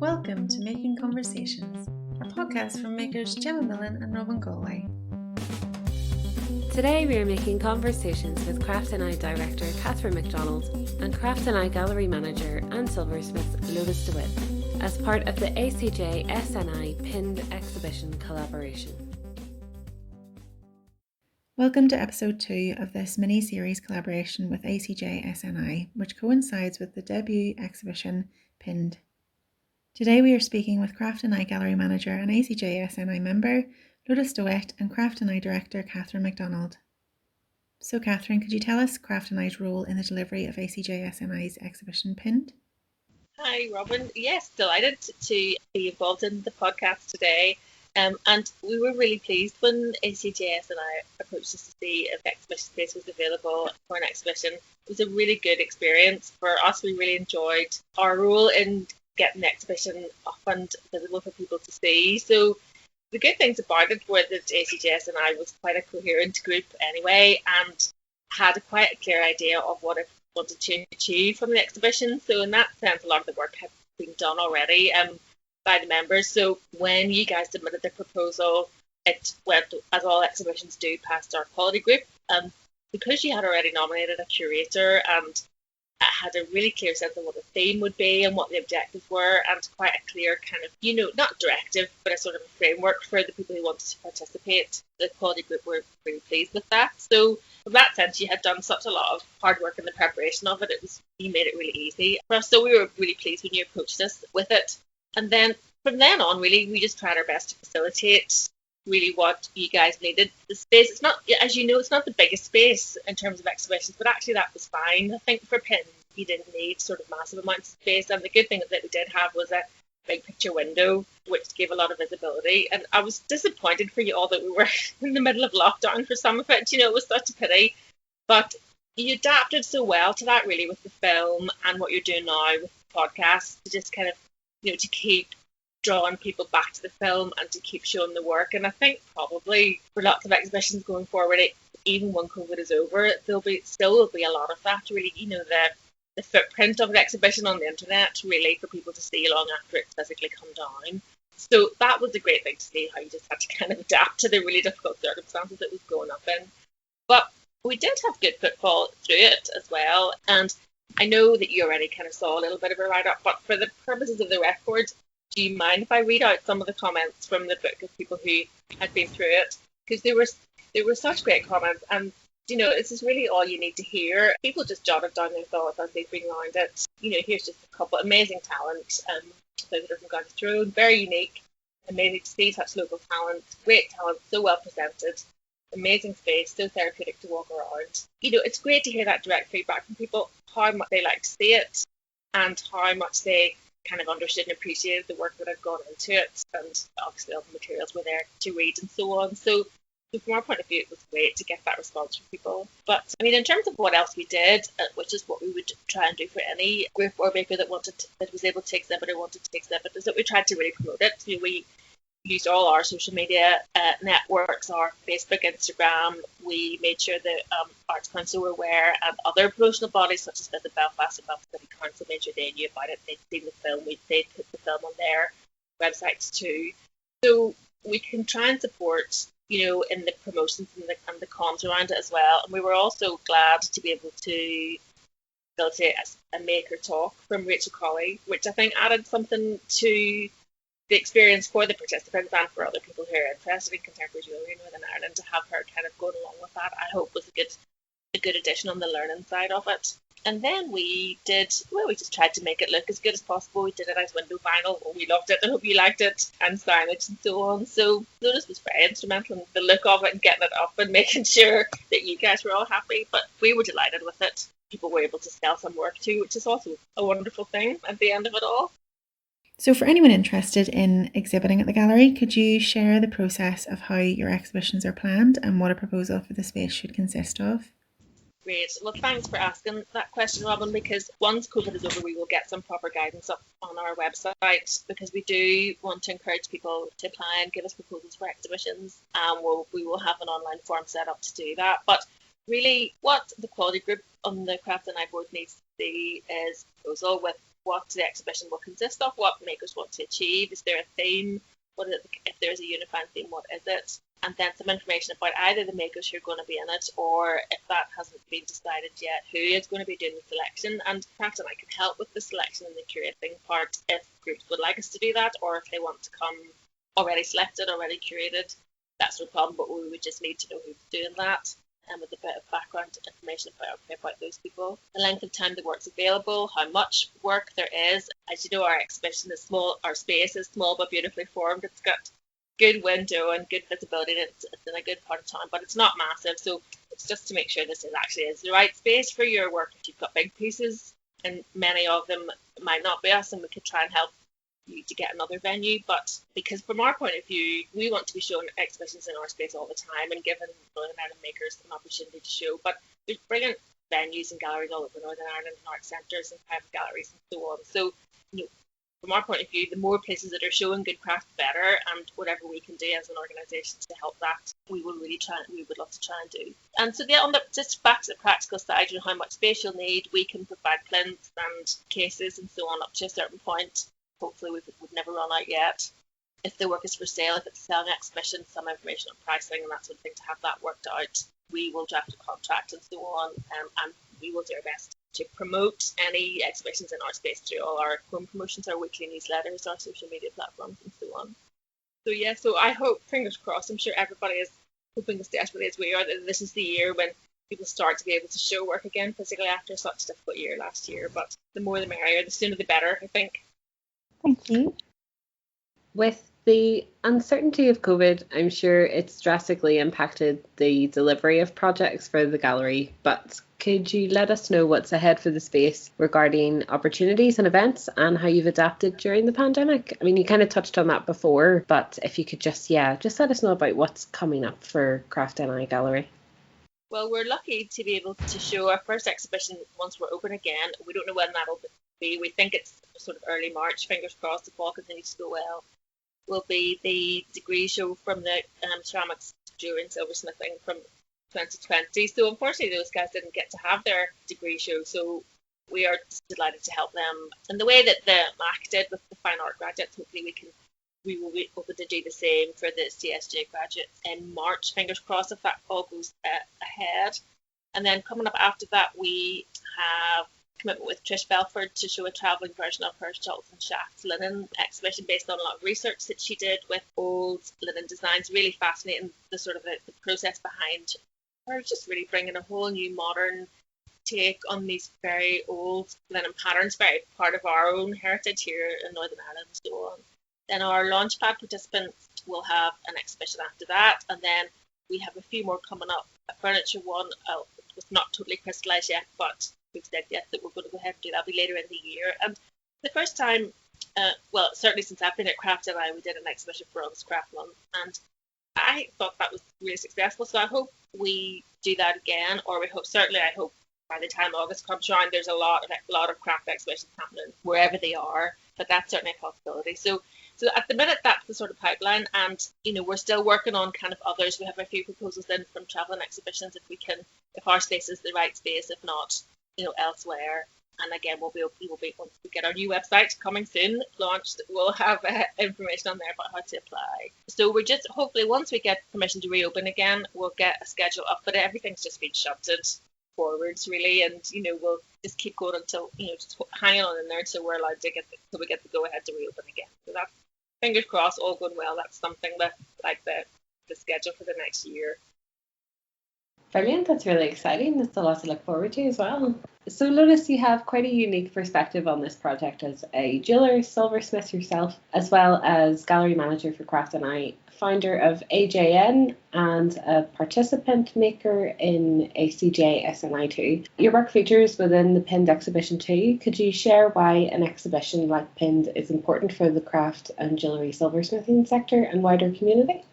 Welcome to Making Conversations, a podcast from makers Gemma Millen and Robyn Galway. Today we are making conversations with CraftNI Director Katherine McDonald and CraftNI Gallery Manager and Silversmith Lotus Tibet as part of the ACJSNI Pinned Exhibition collaboration. Welcome to episode 2 of this mini-series collaboration with ACJSNI, which coincides with the debut exhibition Pinned. Today we are speaking with CraftNI Gallery Manager and ACJSNI member Lotus Tibet and CraftNI Director Katherine McDonald. So Katherine, could you tell us CraftNI's role in the delivery of ACJSNI's exhibition Pinned? Hi Robyn, yes, delighted to be involved in the podcast today. And we were really pleased when ACJSNI approached us to see if exhibition space was available for an exhibition. It was a really good experience for us. We really enjoyed our role in getting the exhibition up and visible for people to see. So the good things about it were that ACJSNI was quite a coherent group anyway and had quite a clear idea of what it wanted to achieve from the exhibition. So in that sense, a lot of the work had been done already by the members. So when you guys submitted the proposal, it went, as all exhibitions do, past our quality group. Because you had already nominated a curator and had a really clear sense of what the theme would be and what the objectives were, and quite a clear kind of, not directive, but a sort of a framework for the people who wanted to participate. The quality group were really pleased with that. So from that sense, you had done such a lot of hard work in the preparation of it. You made it really easy for us. So we were really pleased when you approached us with it. And then from then on, really, we just tried our best to facilitate really what you guys needed. The space, it's not, as you know, it's not the biggest space in terms of exhibitions, but actually that was fine. I think for Pin, you didn't need sort of massive amounts of space. And the good thing that we did have was a big picture window, which gave a lot of visibility. And I was disappointed for you all that we were in the middle of lockdown for some of it. It was such a pity. But you adapted so well to that, really, with the film and what you're doing now with the podcast, to just kind of, to keep drawing people back to the film and to keep showing the work. And I think probably for lots of exhibitions going forward, even when COVID is over, there'll be a lot of that, really, the footprint of the exhibition on the internet, really, for people to see long after it's physically come down. So that was a great thing to see, how you just had to kind of adapt to the really difficult circumstances it was going up in. But we did have good footfall through it as well. And I know that you already kind of saw a little bit of a write-up, but for the purposes of the record, do you mind if I read out some of the comments from the book of people who had been through it? Because there were such great comments, and this is really all you need to hear. People just jotted down their thoughts as they've been around it. Here's just a couple amazing talent. Those that have gone through, very unique, amazing to see such local talent, great talent, so well presented, amazing space, so therapeutic to walk around. It's great to hear that direct feedback from people, how much they like to see it, and how much they kind of understood and appreciated the work that had gone into it, and obviously all the materials were there to read and so on. So from our point of view, it was great to get that response from people. But in terms of what else we did, which is what we would try and do for any group or maker that was able to exhibit or wanted to exhibit, is that we tried to really promote it. We used all our social media networks, our Facebook, Instagram. We made sure that Arts Council were aware, and other promotional bodies such as Visit Belfast and Belfast City Council made sure they knew about it. They'd seen the film. They'd put the film on their websites too. So we can try and support, in the promotions and the comms around it as well. And we were also glad to be able to facilitate a maker talk from Rachel Colley, which I think added something to the experience for the participants and for other people who are interested in contemporary jewellery in Northern Ireland. To have her kind of going along with that, I hope was a good addition on the learning side of it. And then we just tried to make it look as good as possible. We did a nice window vinyl. We loved it. I hope you liked it. And signage and so on. So Lotus was very instrumental in the look of it and getting it up and making sure that you guys were all happy. But we were delighted with it. People were able to sell some work too, which is also a wonderful thing at the end of it all. So for anyone interested in exhibiting at the gallery, could you share the process of how your exhibitions are planned and what a proposal for the space should consist of? Great. Well, thanks for asking that question, Robyn, because once COVID is over, we will get some proper guidance up on our website, because we do want to encourage people to apply and give us proposals for exhibitions. We will have an online form set up to do that. But really, what the quality group on the CraftNI board needs to see is a proposal with what the exhibition will consist of, what makers want to achieve. Is there a theme? What is it, if there's a unifying theme, what is it? And then some information about either the makers who are going to be in it, or if that hasn't been decided yet, who is going to be doing the selection. And Craft and I can help with the selection and the curating part if groups would like us to do that, or if they want to come already selected, already curated. That's no problem, but we would just need to know who's doing that, and with a bit of background information about those people. The length of time the work's available, how much work there is. As you know, our exhibition is small, our space is small but beautifully formed. It's got good window and good visibility, and it's in a good part of town, but it's not massive, so it's just to make sure this actually is the right space for your work. If you've got big pieces, and many of them might not be us, and we could try and help you to get another venue, but because from our point of view, we want to be showing exhibitions in our space all the time and giving Northern Ireland makers an opportunity to show. But there's brilliant venues and galleries all over Northern Ireland, and art centres and private galleries and so on. So, from our point of view, the more places that are showing good craft, the better, and whatever we can do as an organisation to help that, we would love to try and do. And so just back to the practical side, how much space you'll need, we can provide plinths and cases and so on up to a certain point. Hopefully we've never run out yet. If the work is for sale, if it's a selling exhibition, some information on pricing and that sort of thing to have that worked out. We will draft a contract and so on, and we will do our best to promote any exhibitions in our space through all our home promotions, our weekly newsletters, our social media platforms and so on. So I hope, fingers crossed, I'm sure everybody is hoping as desperately as we are that this is the year when people start to be able to show work again, particularly after such a difficult year last year. But the more the merrier, the sooner the better, I think. Thank you. With the uncertainty of COVID, I'm sure it's drastically impacted the delivery of projects for the gallery, but could you let us know what's ahead for the space regarding opportunities and events and how you've adapted during the pandemic? I mean, you kind of touched on that before, but if you could just let us know about what's coming up for CraftNI Gallery. Well, we're lucky to be able to show our first exhibition once we're open again. We don't know when that'll be. We think it's sort of early March, fingers crossed, if all continues to go well. Will be the degree show from the ceramics, jewellery and silversmithing from 2020. So unfortunately those guys didn't get to have their degree show, so we are delighted to help them. And the way that the MAC did with the fine art graduates, hopefully we will be able to do the same for the CSJ graduates in March, fingers crossed, if that all goes ahead. And then coming up after that, we have commitment with Trish Belford to show a travelling version of her Schultz and Shaft's linen exhibition based on a lot of research that she did with old linen designs. Really fascinating, the sort of the process behind her, just really bringing a whole new modern take on these very old linen patterns, very part of our own heritage here in Northern Ireland and so on. Then our Launchpad participants will have an exhibition after that, and then we have a few more coming up. A furniture one was not totally crystallised yet, but we've said yes that we're going to go ahead and do that. That'll be later in the year. And the first time, well, certainly since I've been at CraftNI, we did an exhibition for August Craft Month, and I thought that was really successful. So I hope we do that again, or I hope by the time August comes around, there's a lot of craft exhibitions happening wherever they are. But that's certainly a possibility. So at the minute, that's the sort of pipeline, and we're still working on kind of others. We have a few proposals in from travelling exhibitions if our space is the right space, if not, elsewhere. And again, we'll be once we get our new website coming soon launched, we'll have information on there about how to apply. So we're just hopefully once we get permission to reopen again, we'll get a schedule up. But everything's just been shunted forwards really, and we'll just keep going until just hanging on in there until we're allowed to we get the go ahead to reopen again. So that's fingers crossed, all going well. That's something that like the schedule for the next year. Brilliant, that's really exciting. That's a lot to look forward to as well. So Lotus, you have quite a unique perspective on this project as a jeweller, silversmith yourself, as well as gallery manager for CraftNI, founder of AJN and a participant maker in ACJSNI too. Your work features within the Pinned exhibition too. Could you share why an exhibition like Pinned is important for the craft and jewellery silversmithing sector and wider community?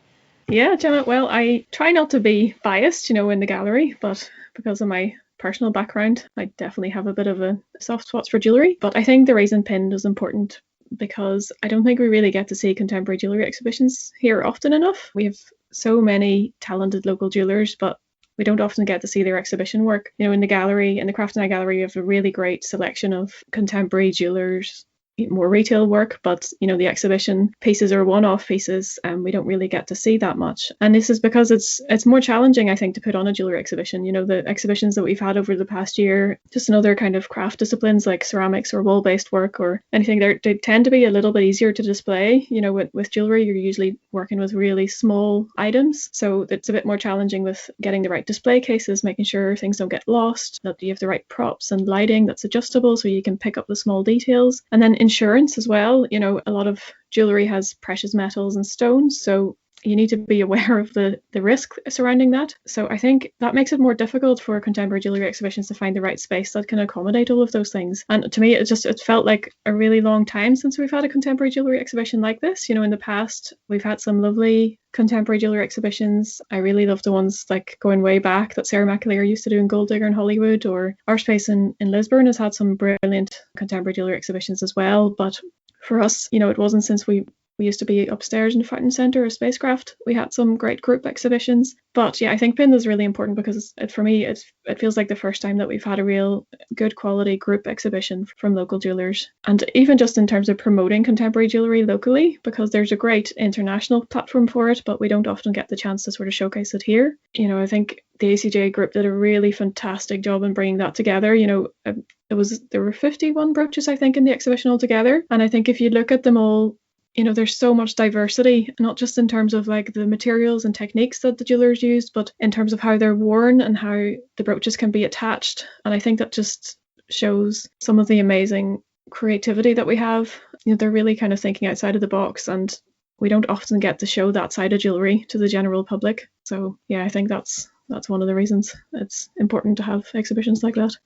Yeah, Gemma, well, I try not to be biased, in the gallery, but because of my personal background, I definitely have a bit of a soft spot for jewellery. But I think the reason Pinned was important because I don't think we really get to see contemporary jewellery exhibitions here often enough. We have so many talented local jewellers, but we don't often get to see their exhibition work. In the gallery, in the Craft and I gallery, we have a really great selection of contemporary jewellers, more retail work, but the exhibition pieces are one-off pieces, and we don't really get to see that much. And this is because it's more challenging, I think, to put on a jewellery exhibition. The exhibitions that we've had over the past year, just in other kind of craft disciplines like ceramics or wool-based work or anything, they tend to be a little bit easier to display. With jewellery, you're usually working with really small items, so it's a bit more challenging with getting the right display cases, making sure things don't get lost, that you have the right props and lighting that's adjustable so you can pick up the small details. And then insurance as well. A lot of jewellery has precious metals and stones, so you need to be aware of the risk surrounding that. So I think that makes it more difficult for contemporary jewellery exhibitions to find the right space that can accommodate all of those things. And to me, it felt like a really long time since we've had a contemporary jewellery exhibition like this. In the past, we've had some lovely contemporary jewellery exhibitions. I really love the ones like going way back that Sarah McAleer used to do in Gold Digger in Hollywood, or our space in Lisburn has had some brilliant contemporary jewellery exhibitions as well. But for us, it wasn't since we used to be upstairs in the Fountain Centre of Spacecraft. We had some great group exhibitions. But yeah, I think PIND is really important because for me, it feels like the first time that we've had a real good quality group exhibition from local jewellers. And even just in terms of promoting contemporary jewellery locally, because there's a great international platform for it, but we don't often get the chance to sort of showcase it here. I think the ACJ group did a really fantastic job in bringing that together. There were 51 brooches, I think, in the exhibition altogether. And I think if you look at them all, there's so much diversity, not just in terms of like the materials and techniques that the jewellers used, but in terms of how they're worn and how the brooches can be attached. And I think that just shows some of the amazing creativity that we have. They're really kind of thinking outside of the box, and we don't often get to show that side of jewellery to the general public. So yeah, I think that's one of the reasons it's important to have exhibitions like that.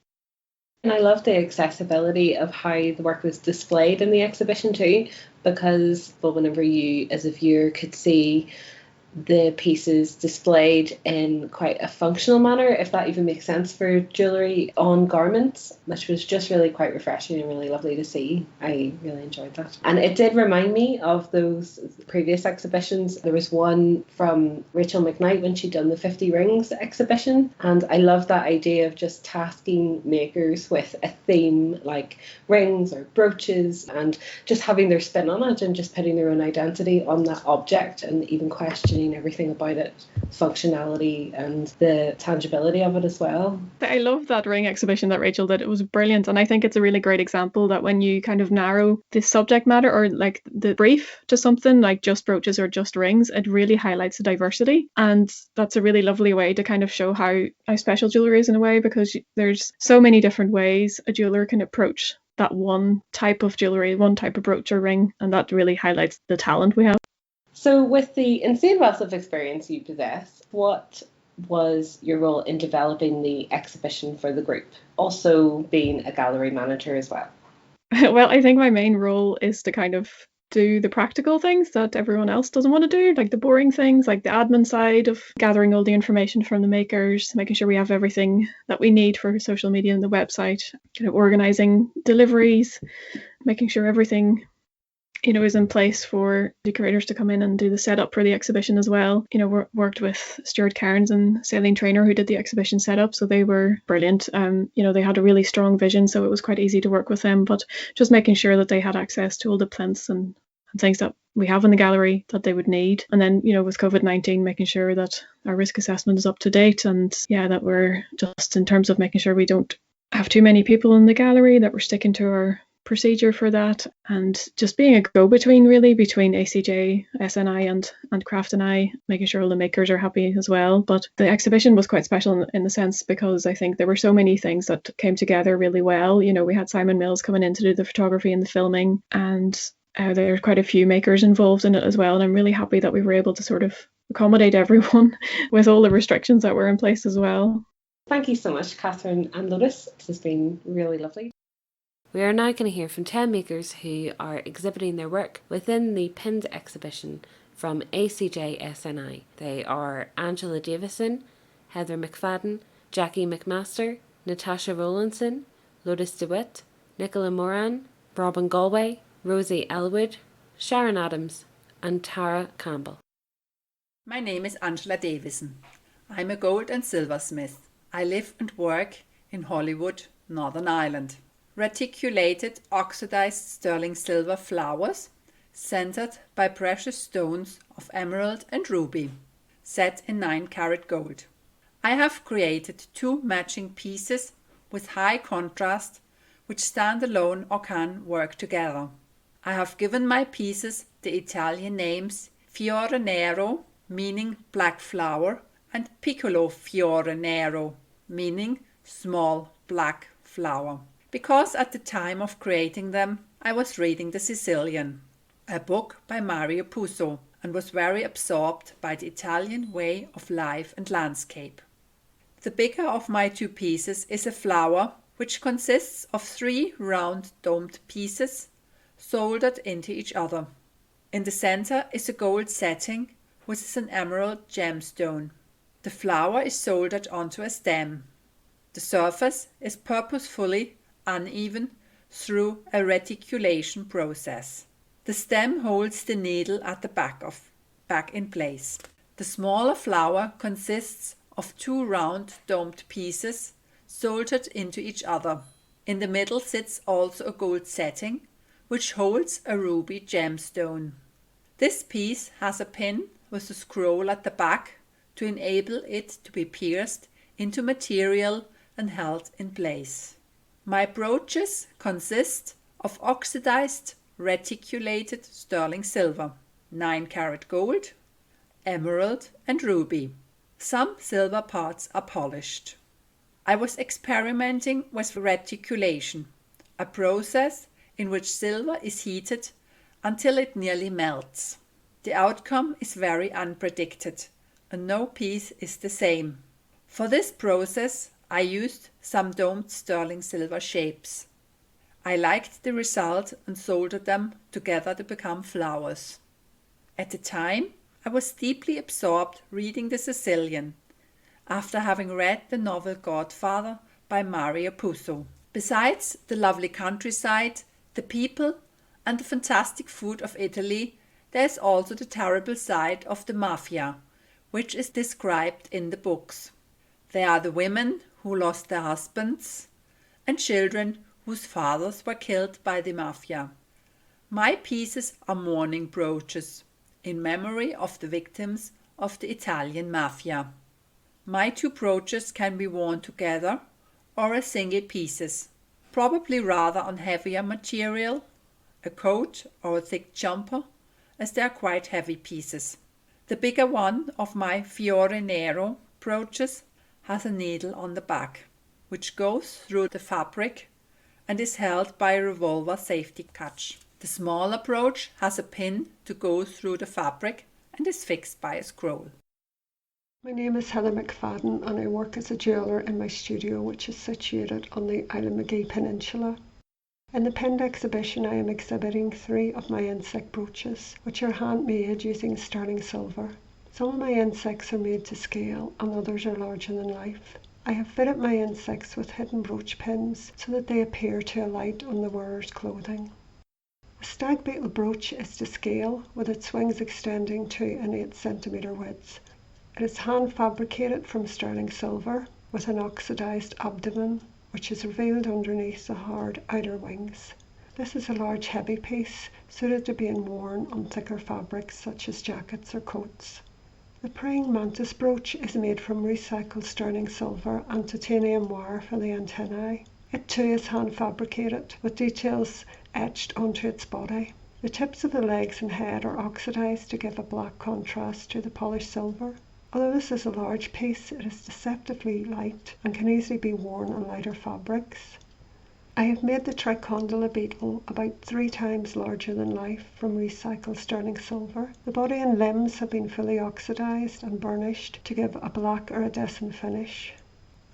And I love the accessibility of how the work was displayed in the exhibition too, because whenever you as a viewer could see the pieces displayed in quite a functional manner, if that even makes sense for jewellery on garments, which was just really quite refreshing and really lovely to see. I really enjoyed that. And it did remind me of those previous exhibitions. There was one from Rachel McKnight when she'd done the 50 Rings exhibition, and I love that idea of just tasking makers with a theme like rings or brooches and just having their spin on it and just putting their own identity on that object and even questioning everything about it, functionality and the tangibility of it as well. I love that ring exhibition that Rachel did. It was brilliant, and I think it's a really great example that when you kind of narrow the subject matter or like the brief to something like just brooches or just rings, it really highlights the diversity. And that's a really lovely way to kind of show how special jewellery is in a way, because there's so many different ways a jeweller can approach that one type of jewellery, one type of brooch or ring, and that really highlights the talent we have. So with the insane wealth of experience you possess, what was your role in developing the exhibition for the group? Also being a gallery manager as well. Well, I think my main role is to kind of do the practical things that everyone else doesn't want to do, like the boring things, like the admin side of gathering all the information from the makers, making sure we have everything that we need for social media and the website, kind of organising deliveries, making sure everything is in place for the curators to come in and do the setup for the exhibition as well. Worked with Stuart Cairns and Celine Traynor, who did the exhibition setup, so they were brilliant. They had a really strong vision, so it was quite easy to work with them, but just making sure that they had access to all the plinths and things that we have in the gallery that they would need. And then, with COVID-19, making sure that our risk assessment is up to date, and that we're just in terms of making sure we don't have too many people in the gallery, that we're sticking to our procedure for that, and just being a go-between really between ACJSNI and Craft and I, making sure all the makers are happy as well. But the exhibition was quite special in the sense because I think there were so many things that came together really well. We had Simon Mills coming in to do the photography and the filming, and there were quite a few makers involved in it as well, and I'm really happy that we were able to sort of accommodate everyone with all the restrictions that were in place as well. Thank you so much, Katherine and Lotus. This has been really lovely. We are now going to hear from 10 makers who are exhibiting their work within the pinned exhibition from ACJSNI. They are Angela Davison, Heather McFadden, Jacky McMaster, Natasha Rollinson, Lotus Tibet, Nicola Moran, Robyn Galway, Rosie Elwood, Sharon Adams and Tara Campbell. My name is Angela Davison. I'm a gold and silversmith. I live and work in Hollywood, Northern Ireland. Reticulated oxidized sterling silver flowers centered by precious stones of emerald and ruby, set in 9-carat gold. I have created 2 matching pieces with high contrast which stand alone or can work together. I have given my pieces the Italian names Fiore Nero, meaning black flower, and Piccolo Fiore Nero, meaning small black flower, because at the time of creating them I was reading The Sicilian, a book by Mario Puzo, and was very absorbed by the Italian way of life and landscape. The bigger of my 2 pieces is a flower which consists of 3 round domed pieces soldered into each other. In the center is a gold setting which is an emerald gemstone. The flower is soldered onto a stem. The surface is purposefully uneven through a reticulation process. The stem holds the needle at the back in place. The smaller flower consists of 2 round domed pieces soldered into each other. In the middle sits also a gold setting which holds a ruby gemstone. This piece has a pin with a scroll at the back to enable it to be pierced into material and held in place. My brooches consist of oxidized reticulated sterling silver, 9-carat gold, emerald and ruby. Some silver parts are polished. I was experimenting with reticulation, a process in which silver is heated until it nearly melts. The outcome is very unpredicted, and no piece is the same. For this process, I used some domed sterling silver shapes. I liked the result and soldered them together to become flowers. At the time, I was deeply absorbed reading The Sicilian, after having read the novel Godfather by Mario Puzo. Besides the lovely countryside, the people, and the fantastic food of Italy, there is also the terrible side of the mafia, which is described in the books. There are the women who lost their husbands, and children whose fathers were killed by the mafia. My pieces are mourning brooches, in memory of the victims of the Italian mafia. My 2 brooches can be worn together or as single pieces, probably rather on heavier material, a coat or a thick jumper, as they are quite heavy pieces. The bigger one of my Fiore Nero brooches has a needle on the back, which goes through the fabric and is held by a revolver safety catch. The smaller brooch has a pin to go through the fabric and is fixed by a scroll. My name is Heather McFadden and I work as a jeweller in my studio, which is situated on the Island Peninsula. In the pinned exhibition I am exhibiting 3 of my insect brooches, which are handmade using sterling silver. Some of my insects are made to scale and others are larger than life. I have fitted my insects with hidden brooch pins so that they appear to alight on the wearer's clothing. The stag beetle brooch is to scale, with its wings extending to an 8 cm width. It is hand fabricated from sterling silver with an oxidized abdomen, which is revealed underneath the hard outer wings. This is a large heavy piece suited to being worn on thicker fabrics such as jackets or coats. The praying mantis brooch is made from recycled sterling silver and titanium wire for the antennae. It too is hand fabricated with details etched onto its body. The tips of the legs and head are oxidized to give a black contrast to the polished silver. Although this is a large piece, it is deceptively light and can easily be worn on lighter fabrics. I have made the tricondyla beetle about 3 times larger than life from recycled sterling silver. The body and limbs have been fully oxidized and burnished to give a black iridescent finish.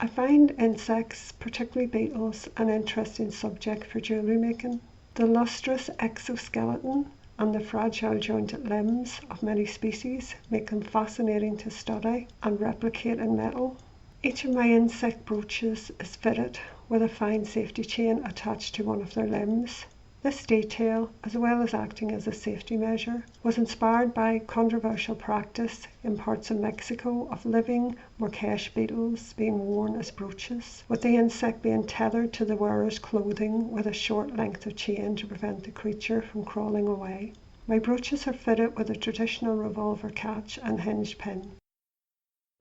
I find insects, particularly beetles, an interesting subject for jewellery making. The lustrous exoskeleton and the fragile jointed limbs of many species make them fascinating to study and replicate in metal. Each of my insect brooches is fitted with a fine safety chain attached to one of their limbs. This detail, as well as acting as a safety measure, was inspired by controversial practice in parts of Mexico of living Marrakesh beetles being worn as brooches, with the insect being tethered to the wearer's clothing with a short length of chain to prevent the creature from crawling away. My brooches are fitted with a traditional revolver catch and hinged pin.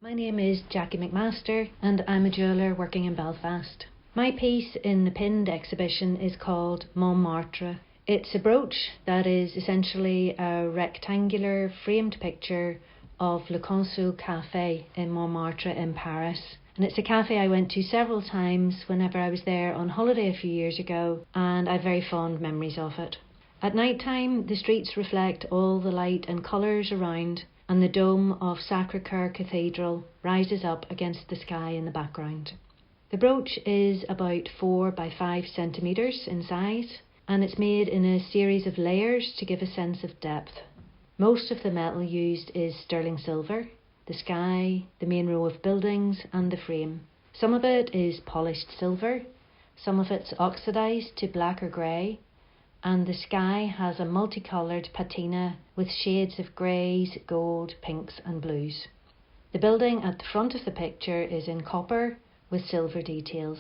My name is Jacky McMaster and I'm a jeweller working in Belfast. My piece in the pinned exhibition is called Montmartre. It's a brooch that is essentially a rectangular framed picture of Le Consul Café in Montmartre in Paris. And it's a cafe I went to several times whenever I was there on holiday a few years ago, and I have very fond memories of it. At night time, the streets reflect all the light and colours around, and the dome of Sacré-Cœur Cathedral rises up against the sky in the background. The brooch is about 4 by 5 centimetres in size, and it's made in a series of layers to give a sense of depth. Most of the metal used is sterling silver, the sky, the main row of buildings and the frame. Some of it is polished silver, some of it's oxidised to black or grey, and the sky has a multicoloured patina with shades of greys, gold, pinks and blues. The building at the front of the picture is in copper with silver details,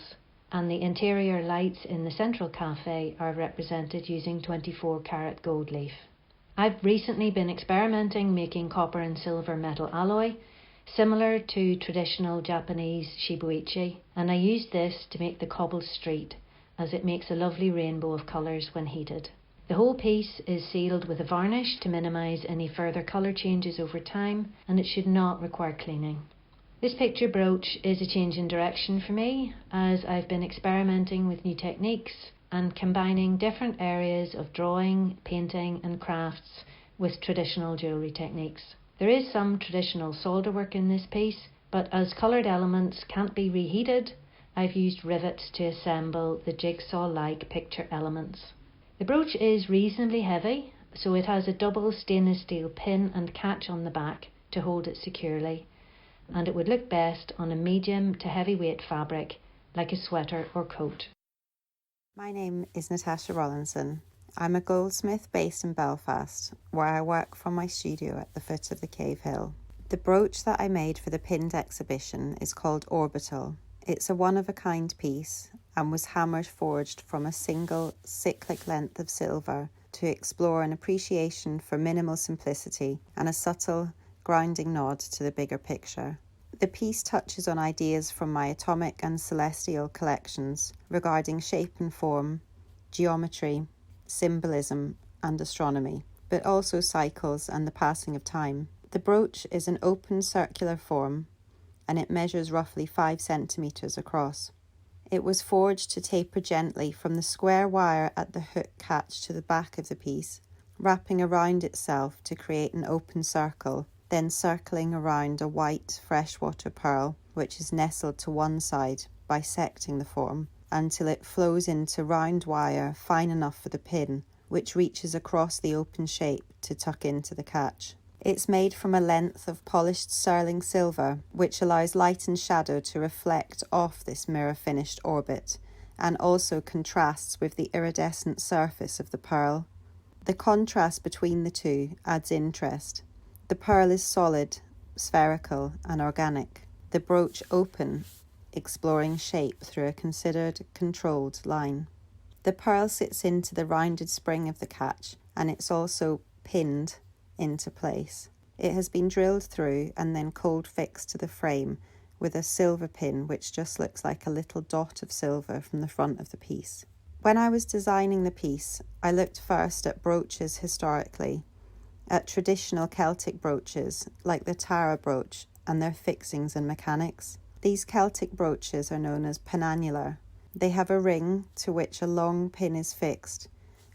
and the interior lights in the central cafe are represented using 24-carat gold leaf. I've recently been experimenting making copper and silver metal alloy, similar to traditional Japanese shibuichi, and I used this to make the cobbled street, as it makes a lovely rainbow of colours when heated. The whole piece is sealed with a varnish to minimise any further colour changes over time, and it should not require cleaning. This picture brooch is a change in direction for me, as I've been experimenting with new techniques and combining different areas of drawing, painting and crafts with traditional jewellery techniques. There is some traditional solder work in this piece, but as coloured elements can't be reheated, I've used rivets to assemble the jigsaw-like picture elements. The brooch is reasonably heavy, so it has a double stainless steel pin and catch on the back to hold it securely, and it would look best on a medium to heavyweight fabric like a sweater or coat. My name is Natasha Rollinson. I'm a goldsmith based in Belfast, where I work from my studio at the foot of the Cave Hill. The brooch that I made for the pinned exhibition is called Orbital. It's a one-of-a-kind piece and was hammered forged from a single cyclic length of silver to explore an appreciation for minimal simplicity and a subtle grounding nod to the bigger picture. The piece touches on ideas from my atomic and celestial collections regarding shape and form, geometry, symbolism and astronomy, but also cycles and the passing of time. The brooch is an open circular form and it measures roughly 5 centimetres across. It was forged to taper gently from the square wire at the hook catch to the back of the piece, wrapping around itself to create an open circle, then circling around a white freshwater pearl which is nestled to one side, bisecting the form until it flows into round wire fine enough for the pin, which reaches across the open shape to tuck into the catch. It's made from a length of polished sterling silver, which allows light and shadow to reflect off this mirror-finished orbit, and also contrasts with the iridescent surface of the pearl. The contrast between the two adds interest. The pearl is solid, spherical and organic. The brooch open, exploring shape through a considered, controlled line. The pearl sits into the rounded spring of the catch, and it's also pinned into place. It has been drilled through and then cold fixed to the frame with a silver pin which just looks like a little dot of silver from the front of the piece. When I was designing the piece, I looked first at brooches historically, at traditional Celtic brooches like the Tara brooch and their fixings and mechanics. These Celtic brooches are known as penannular. They have a ring to which a long pin is fixed,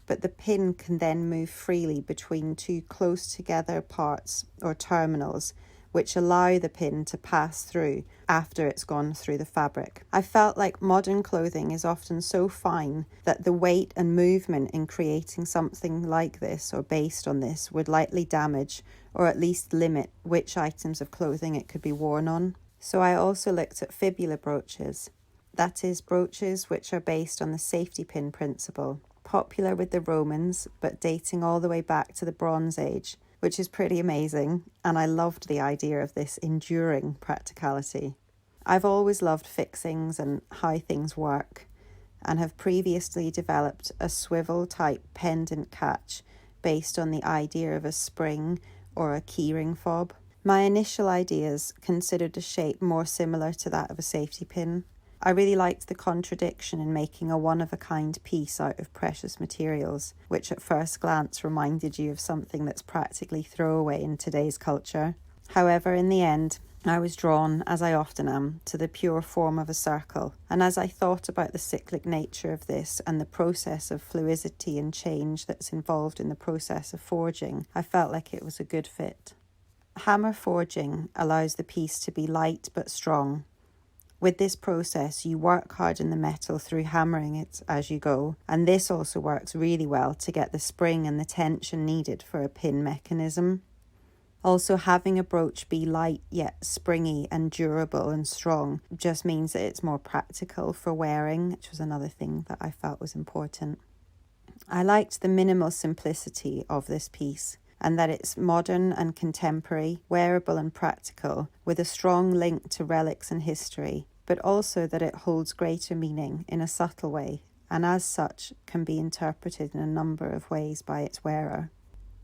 but the pin can then move freely between two close together parts or terminals, which allow the pin to pass through after it's gone through the fabric. I felt like modern clothing is often so fine that the weight and movement in creating something like this or based on this would likely damage or at least limit which items of clothing it could be worn on. So I also looked at fibular brooches, that is, brooches which are based on the safety pin principle, popular with the Romans, but dating all the way back to the Bronze Age, which is pretty amazing, and I loved the idea of this enduring practicality. I've always loved fixings and how things work, and have previously developed a swivel-type pendant catch based on the idea of a spring or a keyring fob. My initial ideas considered a shape more similar to that of a safety pin. I really liked the contradiction in making a one-of-a-kind piece out of precious materials, which at first glance reminded you of something that's practically throwaway in today's culture. However, in the end, I was drawn, as I often am, to the pure form of a circle, and as I thought about the cyclic nature of this and the process of fluidity and change that's involved in the process of forging, I felt like it was a good fit. Hammer forging allows the piece to be light but strong. With this process, you work hard in the metal through hammering it as you go, and this also works really well to get the spring and the tension needed for a pin mechanism. Also, having a brooch be light yet springy and durable and strong just means that it's more practical for wearing, which was another thing that I felt was important. I liked the minimal simplicity of this piece, and that it's modern and contemporary, wearable and practical, with a strong link to relics and history, but also that it holds greater meaning in a subtle way, and as such can be interpreted in a number of ways by its wearer.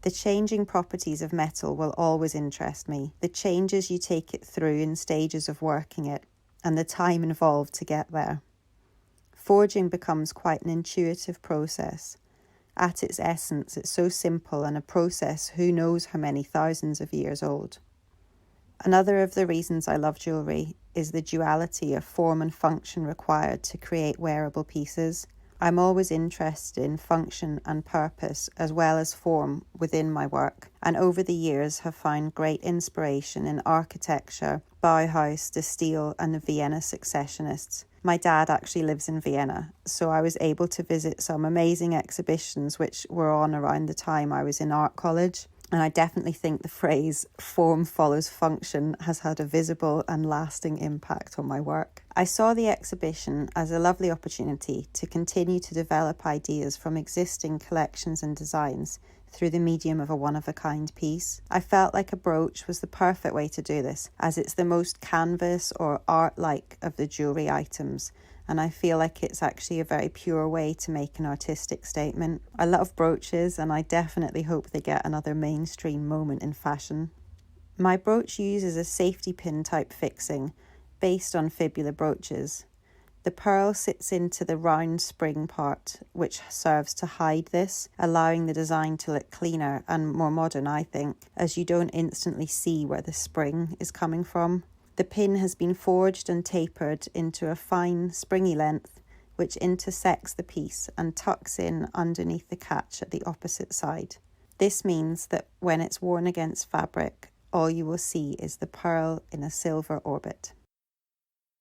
The changing properties of metal will always interest me, the changes you take it through in stages of working it, and the time involved to get there. Forging becomes quite an intuitive process. At its essence, it's so simple and a process who knows how many thousands of years old. Another of the reasons I love jewellery is the duality of form and function required to create wearable pieces. I'm always interested in function and purpose as well as form within my work, and over the years have found great inspiration in architecture, Bauhaus, De Stijl and the Vienna Successionists. My dad actually lives in Vienna, so I was able to visit some amazing exhibitions which were on around the time I was in art college. And I definitely think the phrase form follows function has had a visible and lasting impact on my work. I saw the exhibition as a lovely opportunity to continue to develop ideas from existing collections and designs through the medium of a one-of-a-kind piece. I felt like a brooch was the perfect way to do this, as it's the most canvas or art-like of the jewellery items, and I feel like it's actually a very pure way to make an artistic statement. I love brooches, and I definitely hope they get another mainstream moment in fashion. My brooch uses a safety pin type fixing based on fibular brooches. The pearl sits into the round spring part, which serves to hide this, allowing the design to look cleaner and more modern, I think, as you don't instantly see where the spring is coming from. The pin has been forged and tapered into a fine, springy length, which intersects the piece and tucks in underneath the catch at the opposite side. This means that when it's worn against fabric, all you will see is the pearl in a silver orbit.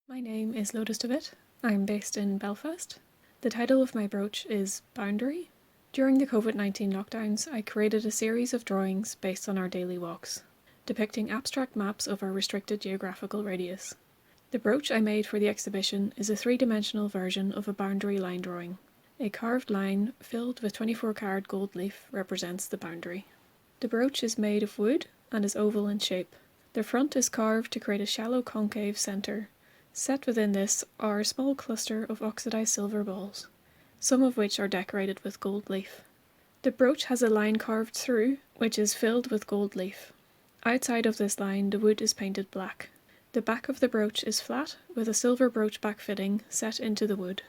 My name is Lotus Tibet. I'm based in Belfast. The title of my brooch is Boundary. During the COVID-19 lockdowns, I created a series of drawings based on our daily walks, depicting abstract maps of our restricted geographical radius. The brooch I made for the exhibition is a three-dimensional version of a boundary line drawing. A carved line filled with 24-karat gold leaf represents the boundary. The brooch is made of wood and is oval in shape. The front is carved to create a shallow concave centre. Set within this are a small cluster of oxidized silver balls, some of which are decorated with gold leaf. The brooch has a line carved through, which is filled with gold leaf. Outside of this line, the wood is painted black. The back of the brooch is flat, with a silver brooch back fitting set into the wood.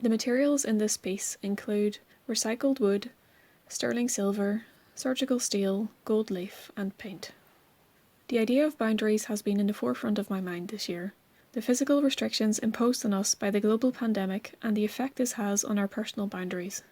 The materials in this piece include recycled wood, sterling silver, surgical steel, gold leaf, and paint. The idea of boundaries has been in the forefront of my mind this year. The physical restrictions imposed on us by the global pandemic and the effect this has on our personal boundaries.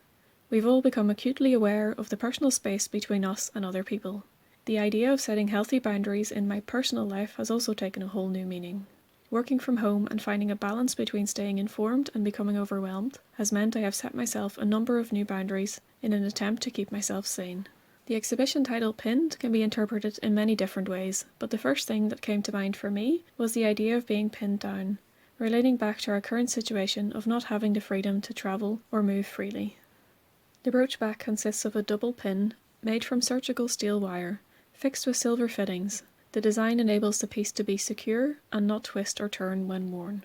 We've all become acutely aware of the personal space between us and other people. The idea of setting healthy boundaries in my personal life has also taken a whole new meaning. Working from home and finding a balance between staying informed and becoming overwhelmed has meant I have set myself a number of new boundaries in an attempt to keep myself sane. The exhibition title Pinned can be interpreted in many different ways, but the first thing that came to mind for me was the idea of being pinned down, relating back to our current situation of not having the freedom to travel or move freely. The brooch back consists of a double pin made from surgical steel wire, fixed with silver fittings. The design enables the piece to be secure and not twist or turn when worn.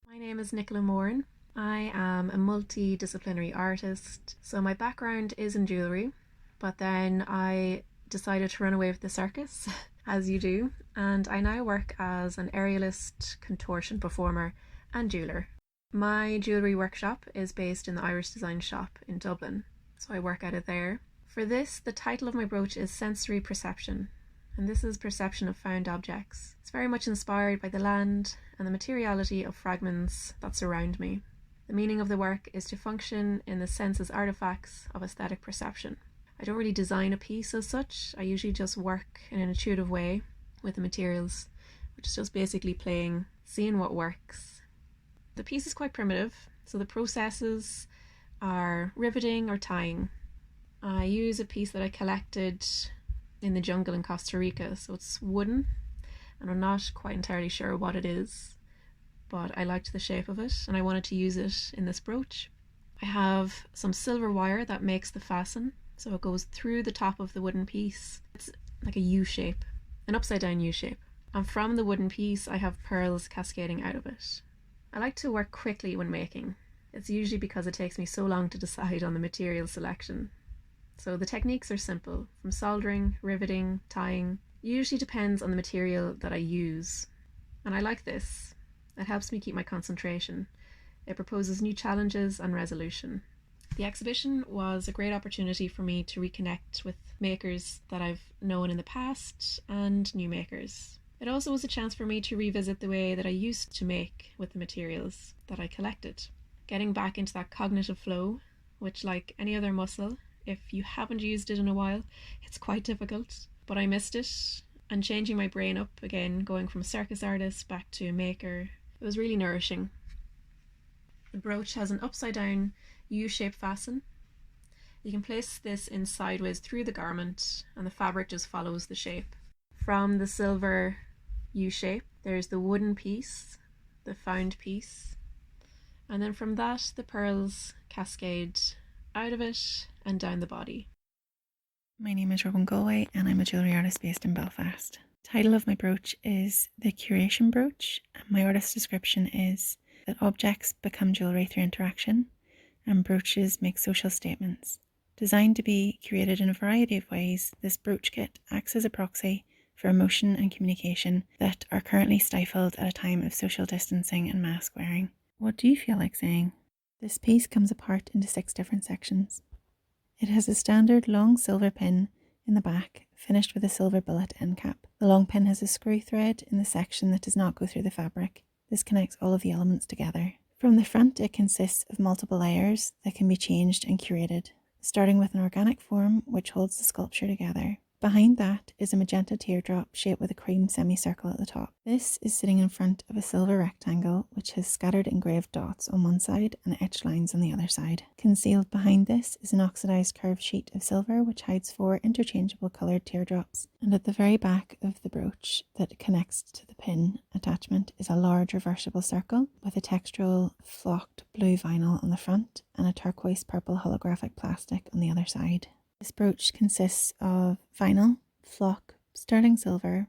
My name is Nicola Moran. I am a multidisciplinary artist, so my background is in jewellery, but then I decided to run away with the circus, as you do, and I now work as an aerialist, contortion performer and jeweller. My jewellery workshop is based in the Irish Design Shop in Dublin, so I work out of there. For this, the title of my brooch is Sensory Perception, and this is perception of found objects. It's very much inspired by the land and the materiality of fragments that surround me. The meaning of the work is to function in the sense as artifacts of aesthetic perception. I don't really design a piece as such, I usually just work in an intuitive way with the materials, which is just basically playing, seeing what works. The piece is quite primitive, so the processes are riveting or tying. I use a piece that I collected in the jungle in Costa Rica, so it's wooden, and I'm not quite entirely sure what it is, but I liked the shape of it and I wanted to use it in this brooch. I have some silver wire that makes the fasten, so it goes through the top of the wooden piece. It's like a U shape, an upside down U shape, and from the wooden piece I have pearls cascading out of it. I like to work quickly when making. It's usually because it takes me so long to decide on the material selection. So the techniques are simple, from soldering, riveting, tying. It usually depends on the material that I use. And I like this. It helps me keep my concentration. It proposes new challenges and resolution. The exhibition was a great opportunity for me to reconnect with makers that I've known in the past and new makers. It also was a chance for me to revisit the way that I used to make with the materials that I collected. Getting back into that cognitive flow, which, like any other muscle, if you haven't used it in a while, it's quite difficult. But I missed it, and changing my brain up again, going from a circus artist back to a maker, it was really nourishing. The brooch has an upside down U-shaped fasten. You can place this in sideways through the garment and the fabric just follows the shape. From the silver U-shape, there's the wooden piece, the found piece, and then from that the pearls cascade out of it and down the body. My name is Robyn Galway and I'm a jewellery artist based in Belfast. The title of my brooch is the Curation Brooch, and my artist description is that objects become jewellery through interaction and brooches make social statements. Designed to be curated in a variety of ways, this brooch kit acts as a proxy for emotion and communication that are currently stifled at a time of social distancing and mask wearing. What do you feel like saying? This piece comes apart into 6 different sections. It has a standard long silver pin in the back, finished with a silver billet end cap. The long pin has a screw thread in the section that does not go through the fabric. This connects all of the elements together. From the front, it consists of multiple layers that can be changed and curated, starting with an organic form which holds the sculpture together. Behind that is a magenta teardrop shaped with a cream semicircle at the top. This is sitting in front of a silver rectangle which has scattered engraved dots on one side and etched lines on the other side. Concealed behind this is an oxidized curved sheet of silver which hides 4 interchangeable coloured teardrops. And at the very back of the brooch that connects to the pin attachment is a large reversible circle with a textural flocked blue vinyl on the front and a turquoise purple holographic plastic on the other side. This brooch consists of vinyl, flock, sterling silver,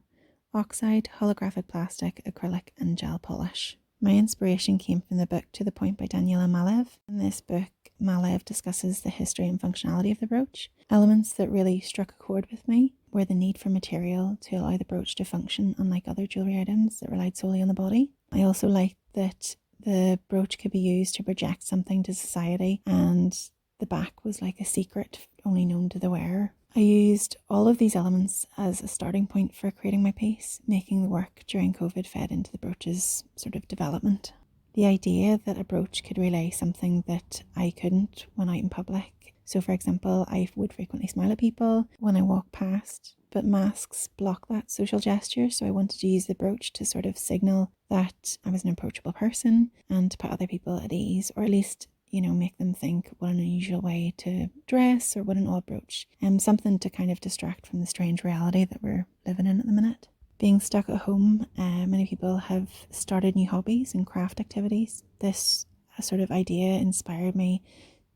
oxide, holographic plastic, acrylic and gel polish. My inspiration came from the book To the Point by Daniela Malev. In this book, Malev discusses the history and functionality of the brooch. Elements that really struck a chord with me were the need for material to allow the brooch to function unlike other jewellery items that relied solely on the body. I also liked that the brooch could be used to project something to society, and the back was like a secret only known to the wearer. I used all of these elements as a starting point for creating my piece, making the work during COVID fed into the brooch's sort of development. The idea that a brooch could relay something that I couldn't when out in public. So for example, I would frequently smile at people when I walk past, but masks block that social gesture, so I wanted to use the brooch to sort of signal that I was an approachable person and to put other people at ease, or at least make them think what an unusual way to dress or what an odd brooch. Something to kind of distract from the strange reality that we're living in at the minute. Being stuck at home, many people have started new hobbies and craft activities. This sort of idea inspired me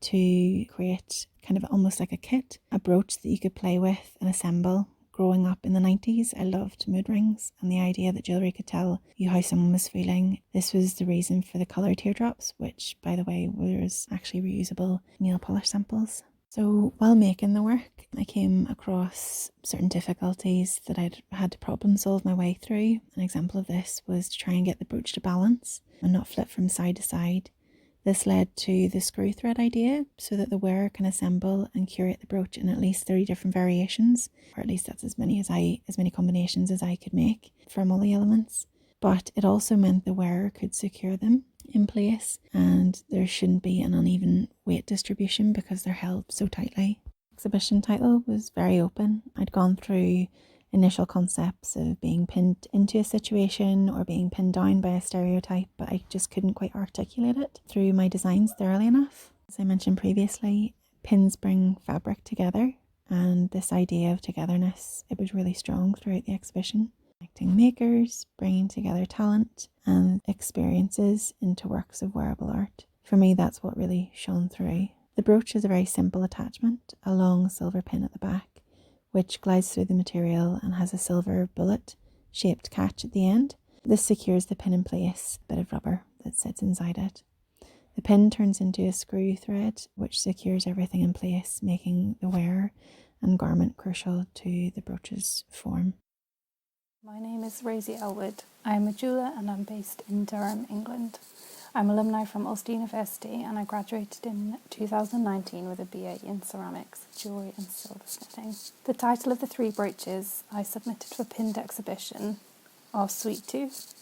to create kind of almost like a kit, a brooch that you could play with and assemble. Growing up in the 90s, I loved mood rings and the idea that jewellery could tell you how someone was feeling. This was the reason for the colour teardrops, which, by the way, was actually reusable nail polish samples. So while making the work, I came across certain difficulties that I'd had to problem solve my way through. An example of this was to try and get the brooch to balance and not flip from side to side. This led to the screw thread idea, so that the wearer can assemble and curate the brooch in at least 30 different variations, or at least that's as many combinations as I could make from all the elements. But it also meant the wearer could secure them in place, and there shouldn't be an uneven weight distribution because they're held so tightly. Exhibition title was very open. I'd gone through initial concepts of being pinned into a situation or being pinned down by a stereotype, but I just couldn't quite articulate it through my designs thoroughly enough. As I mentioned previously, pins bring fabric together, and this idea of togetherness, it was really strong throughout the exhibition. Connecting makers, bringing together talent and experiences into works of wearable art. For me, that's what really shone through. The brooch is a very simple attachment, a long silver pin at the back, which glides through the material and has a silver bullet-shaped catch at the end. This secures the pin in place, a bit of rubber that sits inside it. The pin turns into a screw thread, which secures everything in place, making the wearer and garment crucial to the brooch's form. My name is Rosie Elwood. I am a jeweller and I'm based in Durham, England. I'm alumni from Ulster University and I graduated in 2019 with a BA in ceramics, jewellery and silversmithing. The title of the 3 brooches I submitted for pinned exhibition are Sweet Tooth,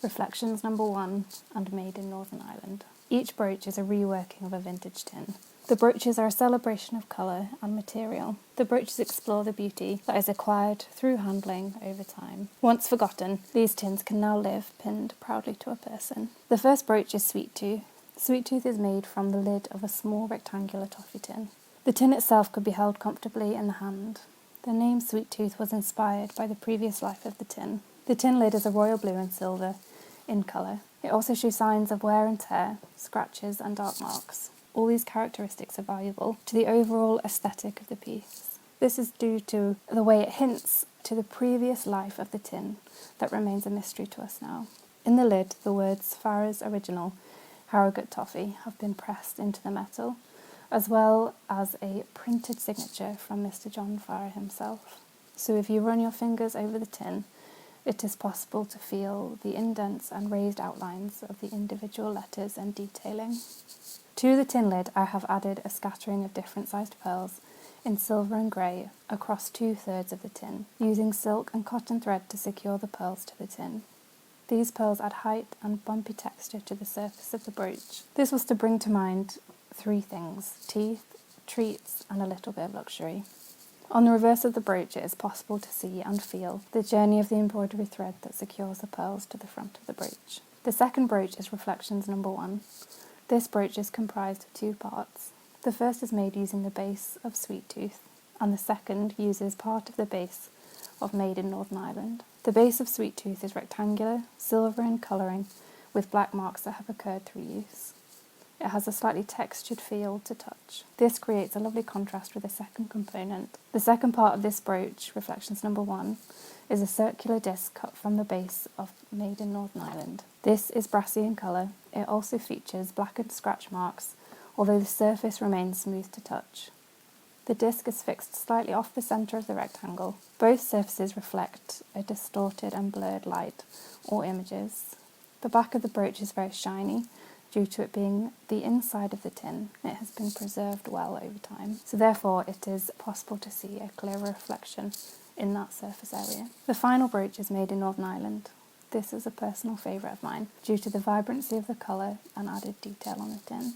Reflections No. 1 and Made in Northern Ireland. Each brooch is a reworking of a vintage tin. The brooches are a celebration of colour and material. The brooches explore the beauty that is acquired through handling over time. Once forgotten, these tins can now live pinned proudly to a person. The first brooch is Sweet Tooth. Sweet Tooth is made from the lid of a small rectangular toffee tin. The tin itself could be held comfortably in the hand. The name Sweet Tooth was inspired by the previous life of the tin. The tin lid is a royal blue and silver in colour. It also shows signs of wear and tear, scratches and dark marks. All these characteristics are valuable to the overall aesthetic of the piece. This is due to the way it hints to the previous life of the tin that remains a mystery to us now. In the lid, the words Farrer's Original Harrogate Toffee have been pressed into the metal, as well as a printed signature from Mr. John Farrer himself. So if you run your fingers over the tin, it is possible to feel the indents and raised outlines of the individual letters and detailing. To the tin lid, I have added a scattering of different sized pearls in silver and grey across 2/3 of the tin, using silk and cotton thread to secure the pearls to the tin. These pearls add height and bumpy texture to the surface of the brooch. This was to bring to mind 3 things: teeth, treats, and a little bit of luxury. On the reverse of the brooch, it is possible to see and feel the journey of the embroidery thread that secures the pearls to the front of the brooch. The second brooch is Reflections No. 1. This brooch is comprised of 2 parts. The first is made using the base of Sweet Tooth, and the second uses part of the base of Made in Northern Ireland. The base of Sweet Tooth is rectangular, silver in colouring, with black marks that have occurred through use. It has a slightly textured feel to touch. This creates a lovely contrast with the second component. The second part of this brooch, Reflections No. 1, is a circular disc cut from the base of Made in Northern Ireland. This is brassy in colour. It also features blackened scratch marks, although the surface remains smooth to touch. The disc is fixed slightly off the centre of the rectangle. Both surfaces reflect a distorted and blurred light or images. The back of the brooch is very shiny due to it being the inside of the tin. It has been preserved well over time, so therefore it is possible to see a clearer reflection in that surface area. The final brooch is Made in Northern Ireland. This is a personal favourite of mine due to the vibrancy of the colour and added detail on the tin.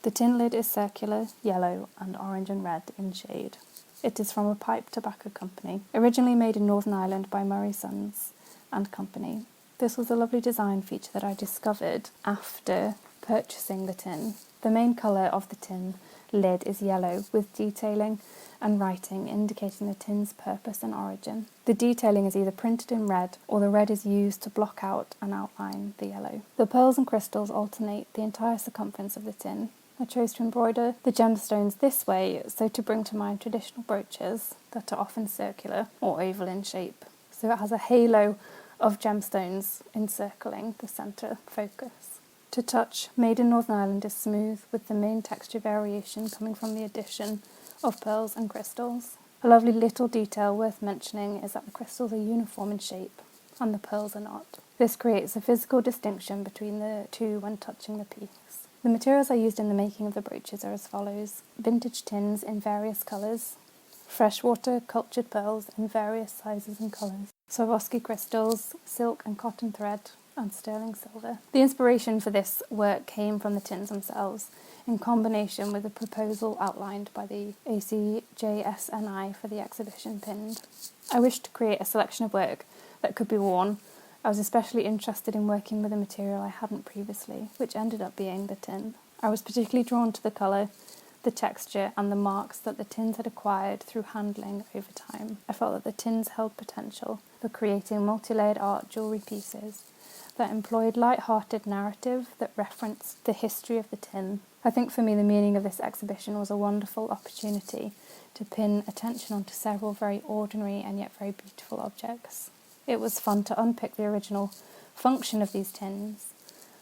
The tin lid is circular, yellow and orange and red in shade. It is from a pipe tobacco company, originally made in Northern Ireland by Murray Sons and Company. This was a lovely design feature that I discovered after purchasing the tin. The main colour of the tin lid is yellow, with detailing and writing indicating the tin's purpose and origin. The detailing is either printed in red, or the red is used to block out and outline the yellow. The pearls and crystals alternate the entire circumference of the tin, I chose to embroider the gemstones this way so to bring to mind traditional brooches that are often circular or oval in shape. So it has a halo of gemstones encircling the centre focus. To touch, made in Northern Ireland is smooth, with the main texture variation coming from the addition of pearls and crystals. A lovely little detail worth mentioning is that the crystals are uniform in shape and the pearls are not. This creates a physical distinction between the two when touching the piece. The materials I used in the making of the brooches are as follows: vintage tins in various colours, freshwater cultured pearls in various sizes and colours, Swarovski crystals, silk and cotton thread, and sterling silver. The inspiration for this work came from the tins themselves, in combination with the proposal outlined by the ACJSNI for the exhibition pinned. I wished to create a selection of work that could be worn. I was especially interested in working with a material I hadn't previously, which ended up being the tin. I was particularly drawn to the colour, the texture and the marks that the tins had acquired through handling over time. I felt that the tins held potential for creating multi-layered art jewellery pieces that employed light-hearted narrative that referenced the history of the tin. I think for me the meaning of this exhibition was a wonderful opportunity to pin attention onto several very ordinary and yet very beautiful objects. It was fun to unpick the original function of these tins,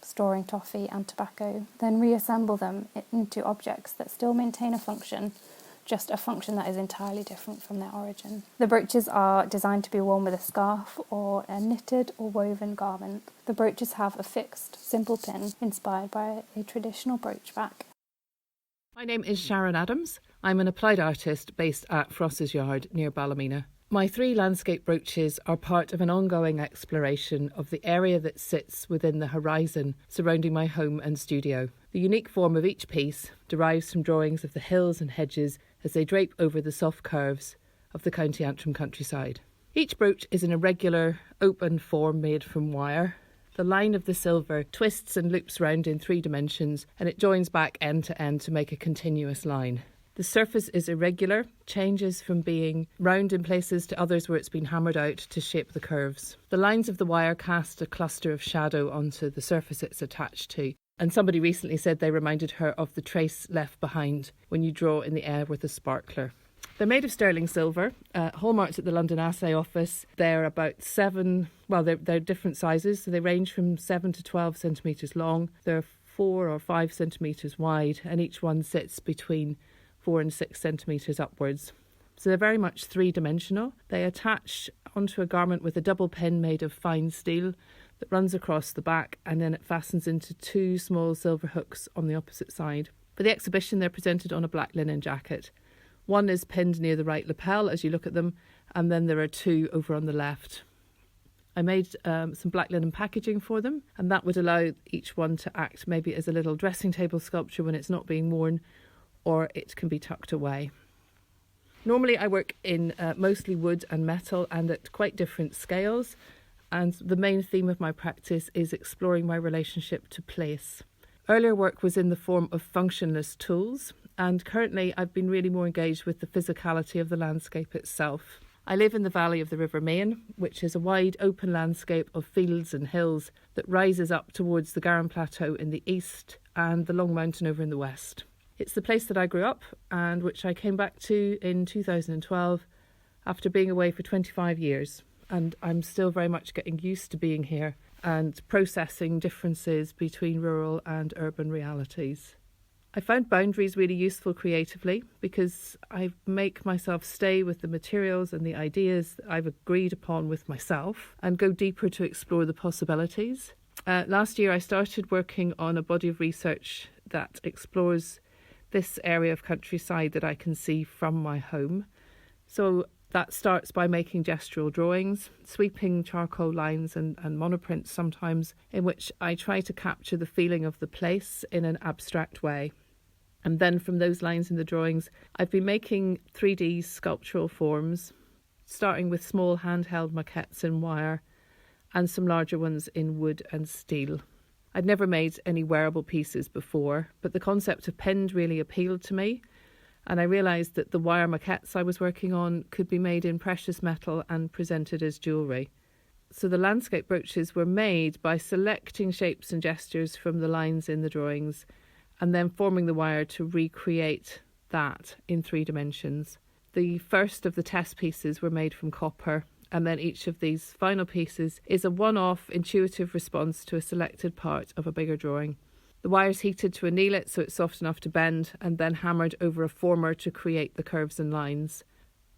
storing toffee and tobacco, then reassemble them into objects that still maintain a function, just a function that is entirely different from their origin. The brooches are designed to be worn with a scarf or a knitted or woven garment. The brooches have a fixed, simple pin inspired by a traditional brooch back. My name is Sharon Adams. I'm an applied artist based at Frost's Yard near Ballymena. My 3 landscape brooches are part of an ongoing exploration of the area that sits within the horizon surrounding my home and studio. The unique form of each piece derives from drawings of the hills and hedges as they drape over the soft curves of the County Antrim countryside. Each brooch is an irregular, open form made from wire. The line of the silver twists and loops round in 3 dimensions, and it joins back end to end to make a continuous line. The surface is irregular, changes from being round in places to others where it's been hammered out to shape the curves. The lines of the wire cast a cluster of shadow onto the surface it's attached to, and somebody recently said they reminded her of the trace left behind when you draw in the air with a sparkler. They're made of sterling silver, hallmarked at the London Assay Office. They're about they're different sizes, so they range from 7 to 12 centimetres long. They're 4 or 5 centimetres wide, and each one sits between 4 and 6 centimetres upwards. So they're very much 3-dimensional. They attach onto a garment with a double pin made of fine steel that runs across the back, and then it fastens into 2 small silver hooks on the opposite side. For the exhibition, they're presented on a black linen jacket. One is pinned near the right lapel as you look at them, and then there are 2 over on the left. I made some black linen packaging for them, and that would allow each one to act maybe as a little dressing table sculpture when it's not being worn, or it can be tucked away. Normally I work in mostly wood and metal and at quite different scales, and the main theme of my practice is exploring my relationship to place. Earlier work was in the form of functionless tools, and currently I've been really more engaged with the physicality of the landscape itself. I live in the valley of the River Main, which is a wide open landscape of fields and hills that rises up towards the Garran Plateau in the east and the Long Mountain over in the west. It's the place that I grew up and which I came back to in 2012 after being away for 25 years. And I'm still very much getting used to being here and processing differences between rural and urban realities. I found boundaries really useful creatively because I make myself stay with the materials and the ideas that I've agreed upon with myself and go deeper to explore the possibilities. Last year I started working on a body of research that explores this area of countryside that I can see from my home. So that starts by making gestural drawings, sweeping charcoal lines and monoprints sometimes, in which I try to capture the feeling of the place in an abstract way. And then from those lines in the drawings, I've been making 3D sculptural forms, starting with small handheld maquettes in wire and some larger ones in wood and steel. I'd never made any wearable pieces before, but the concept of pinned really appealed to me, and I realised that the wire maquettes I was working on could be made in precious metal and presented as jewellery. So the landscape brooches were made by selecting shapes and gestures from the lines in the drawings and then forming the wire to recreate that in 3 dimensions. The first of the test pieces were made from copper, and then each of these final pieces is a one-off intuitive response to a selected part of a bigger drawing. The wire's heated to anneal it so it's soft enough to bend, and then hammered over a former to create the curves and lines.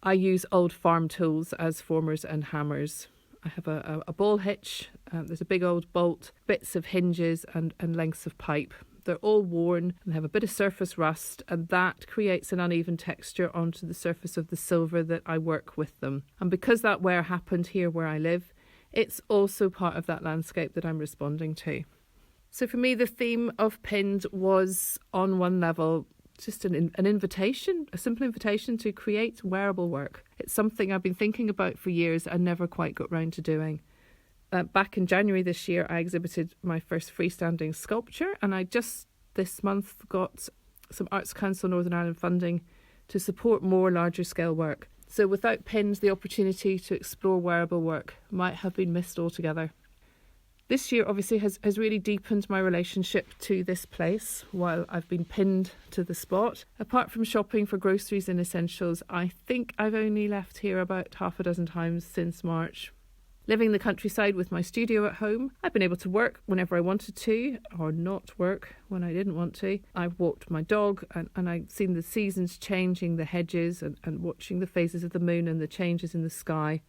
I use old farm tools as formers and hammers. I have a ball hitch, there's a big old bolt, bits of hinges and lengths of pipe. They're all worn and have a bit of surface rust, and that creates an uneven texture onto the surface of the silver that I work with them. And because that wear happened here where I live, it's also part of that landscape that I'm responding to. So for me, the theme of Pinned was, on one level, just an invitation, a simple invitation to create wearable work. It's something I've been thinking about for years and never quite got round to doing. Back in January this year, I exhibited my first freestanding sculpture, and I just this month got some Arts Council Northern Ireland funding to support more larger scale work. So without Pinned, the opportunity to explore wearable work might have been missed altogether. This year obviously has really deepened my relationship to this place while I've been pinned to the spot. Apart from shopping for groceries and essentials, I think I've only left here about half a dozen times since March. Living the countryside with my studio at home, I've been able to work whenever I wanted to, or not work when I didn't want to. I've walked my dog and I've seen the seasons changing, the hedges and watching the phases of the moon and the changes in the sky.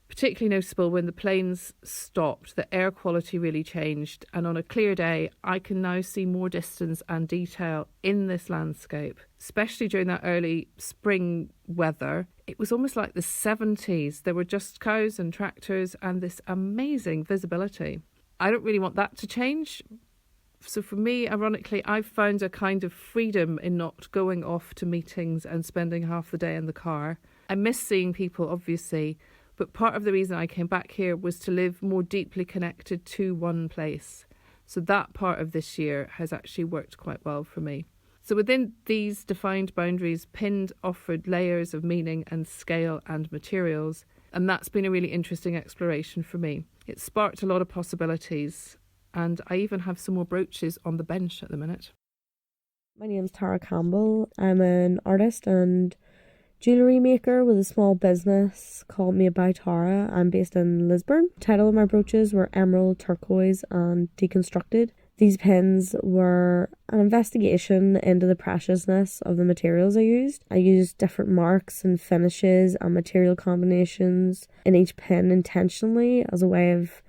Particularly noticeable when the planes stopped, the air quality really changed, and on a clear day I can now see more distance and detail in this landscape, especially during that early spring weather. It was almost like the 70s. There were just cows and tractors and this amazing visibility. I don't really want that to change. So for me, ironically, I've found a kind of freedom in not going off to meetings and spending half the day in the car. I miss seeing people, obviously, but part of the reason I came back here was to live more deeply connected to one place. So that part of this year has actually worked quite well for me. So within these defined boundaries, Pinned offered layers of meaning and scale and materials, and that's been a really interesting exploration for me. It sparked a lot of possibilities, and I even have some more brooches on the bench at the minute. My name's Tara Campbell. I'm an artist and jewellery maker with a small business called Made by Tara. I'm based in Lisburn. The title of my brooches were Emerald, Turquoise and Deconstructed. These pins were an investigation into the preciousness of the materials I used. I used different marks and finishes and material combinations in each pin intentionally as a way of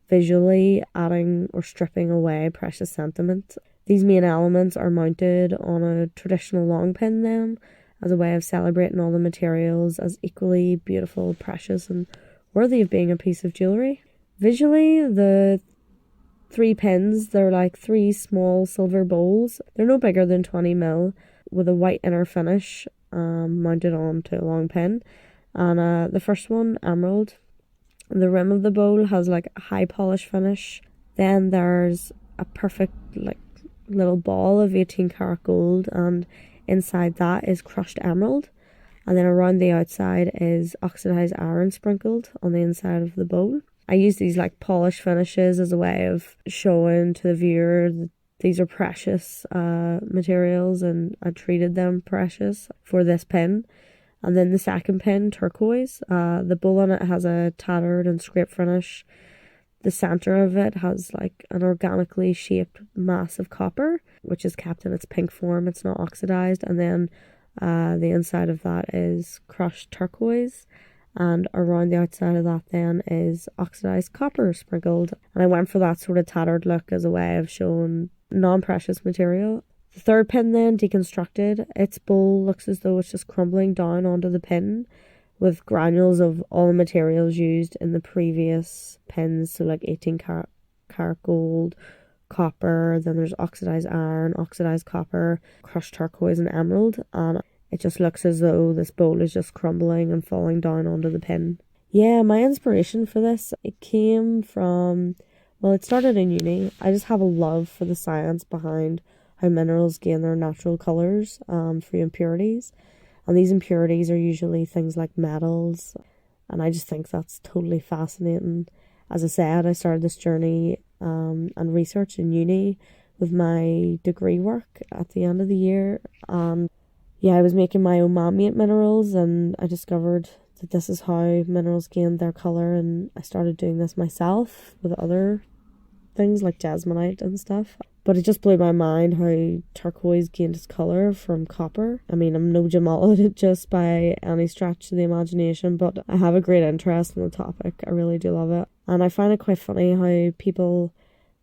visually adding or stripping away precious sentiment. These main elements are mounted on a traditional long pin then, as a way of celebrating all the materials as equally beautiful, precious and worthy of being a piece of jewellery. Visually, the 3 pins, they're like 3 small silver bowls. They're no bigger than 20mm with a white inner finish mounted onto a long pin. And the first one, Emerald, the rim of the bowl has like a high polish finish. Then there's a perfect like little ball of 18 karat gold, and inside that is crushed emerald, and then around the outside is oxidized iron sprinkled on the inside of the bowl. I use these like polished finishes as a way of showing to the viewer that these are precious materials, and I treated them precious for this pin. And then the second pin, Turquoise, the bowl on it has a tattered and scraped finish. The centre of it has like an organically shaped mass of copper, which is kept in its pink form. It's not oxidized. And then the inside of that is crushed turquoise. And around the outside of that then is oxidized copper sprinkled. And I went for that sort of tattered look as a way of showing non-precious material. The third pin then, Deconstructed, its bowl looks as though it's just crumbling down onto the pin with granules of all the materials used in the previous pins, so like 18 karat gold, copper, then there's oxidized iron, oxidized copper, crushed turquoise and emerald, and it just looks as though this bowl is just crumbling and falling down onto the pin. Yeah, my inspiration for this, it came from, well, it started in uni. I just have a love for the science behind how minerals gain their natural colours free impurities. And these impurities are usually things like metals. And I just think that's totally fascinating. As I said, I started this journey and research in uni. with my degree work at the end of the year. And yeah, I was making my own man-made minerals, and I discovered that this is how minerals gained their colour, and I started doing this myself with other things like jasmonite and stuff. But it just blew my mind how turquoise gained its colour from copper. I mean, I'm no gemologist by any stretch of the imagination, but I have a great interest in the topic. I really do love it. And I find it quite funny how people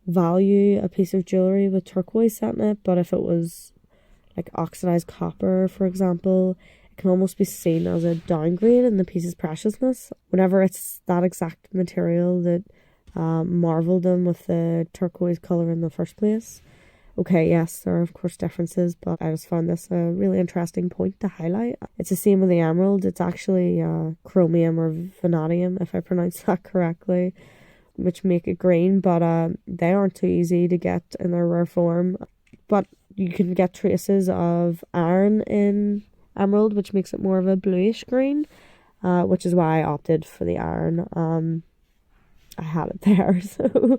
value a piece of jewellery with turquoise set in it, but if it was like oxidized copper, for example, it can almost be seen as a downgrade in the piece's preciousness, whenever it's that exact material that marvelled them with the turquoise colour in the first place. Okay, yes, there are of course differences, but I just found this a really interesting point to highlight. It's the same with the emerald. It's actually chromium or vanadium, if I pronounce that correctly, which make it green, but they aren't too easy to get in their rare form. But you can get traces of iron in emerald, which makes it more of a bluish green, which is why I opted for the iron. I had it there. So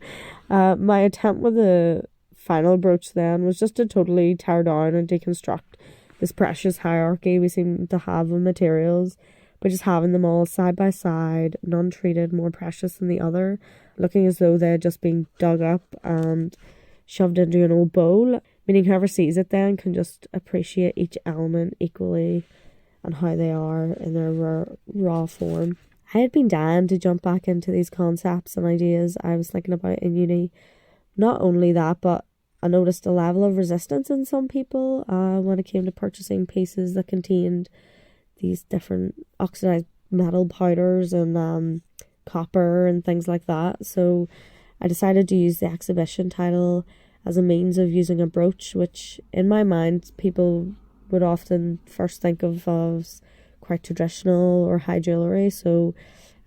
my attempt with the final brooch then was just to totally tear down and deconstruct this precious hierarchy we seem to have of materials, but just having them all side by side, none treated more precious than the other, looking as though they had just been dug up and shoved into an old bowl, meaning whoever sees it then can just appreciate each element equally and how they are in their raw form. I had been dying to jump back into these concepts and ideas I was thinking about in uni. Not only that, but I noticed a level of resistance in some people when it came to purchasing pieces that contained these different oxidized metal powders and copper and things like that. So I decided to use the exhibition title as a means of using a brooch, which in my mind people would often first think of as quite traditional or high jewellery. So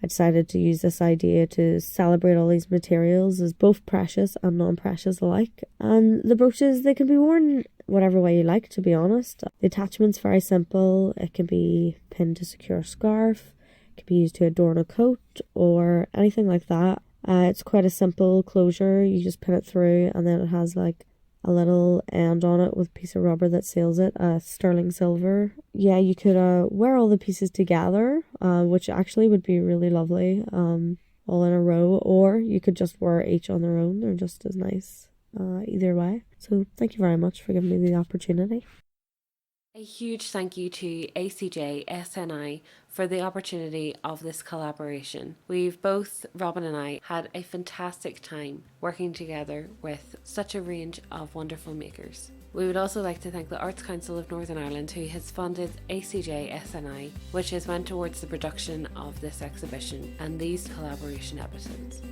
I decided to use this idea to celebrate all these materials as both precious and non-precious alike. And the brooches, they can be worn whatever way you like, to be honest. The attachment's very simple. It can be pinned to secure a scarf, it can be used to adorn a coat or anything like that. It's quite a simple closure. You just pin it through, and then it has like a little end on it with a piece of rubber that seals it, sterling silver. Yeah, you could wear all the pieces together, which actually would be really lovely, all in a row, or you could just wear each on their own. They're just as nice either way. So thank you very much for giving me the opportunity. A huge thank you to ACJSNI for the opportunity of this collaboration. We've both, Robyn and I, had a fantastic time working together with such a range of wonderful makers. We would also like to thank the Arts Council of Northern Ireland, who has funded ACJSNI, which has went towards the production of this exhibition and these collaboration episodes.